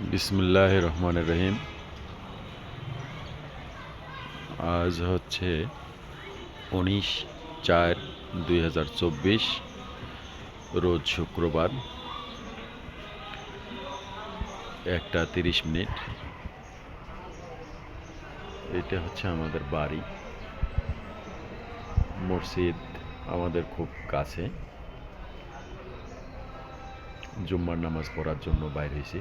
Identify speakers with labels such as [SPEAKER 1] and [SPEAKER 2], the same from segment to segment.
[SPEAKER 1] বিসমিল্লাহির রহমানির রহিম। আজ হচ্ছে 19/4/2024, রোজ শুক্রবার, 1:30। এটা হচ্ছে আমাদের বাড়ি। মসজিদ আমাদের খুব কাছে। জুম্মার নামাজ পড়ার জন্য বাইর হয়েছি।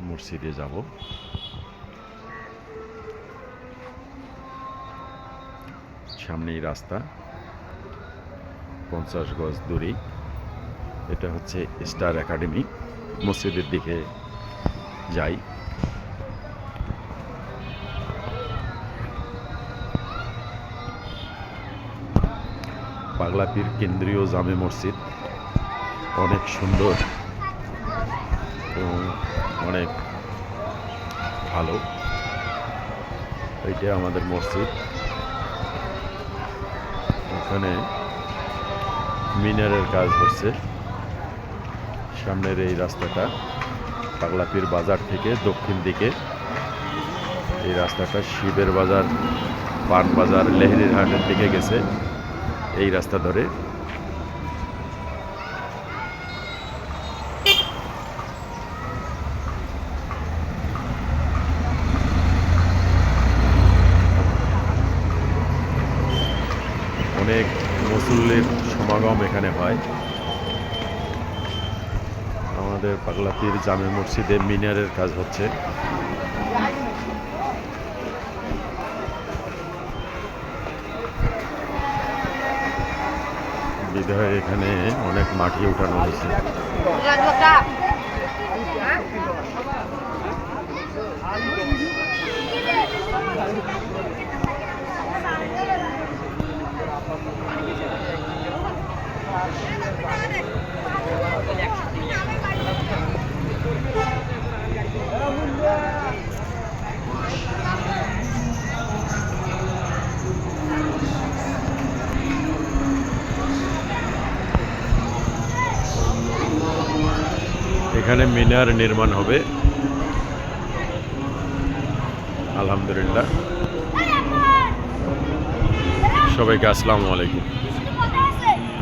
[SPEAKER 1] মসজিদে যাব। সামনেই রাস্তা, 50 গজ দূরেই। এটা হচ্ছে স্টার একাডেমি। মসজিদের দিকে যাই। পাগলাপীর কেন্দ্রীয় জামে মসজিদ অনেক সুন্দর এবং অনেক ভালো। এইটা আমাদের মসজিদ। এখানে মিনারের কাজ হচ্ছে। সামনের এই রাস্তাটা পাগলাপীর বাজার থেকে দক্ষিণ দিকে, এই রাস্তাটা শিবের বাজার, পান বাজার, লেহেরির হাটের দিকে গেছে। এই রাস্তা ধরে অনেক মুসল্লির সমাগম এখানে হয়। আমাদের পাগলাপীর জামে মসজিদে মিনারের কাজ হচ্ছে। বিধায় এখানে অনেক মাটি উঠানো হয়েছে। এখানে মিনার নির্মাণ হবে আলহামদুলিল্লাহ। সবাইকে আসসালামু আলাইকুম।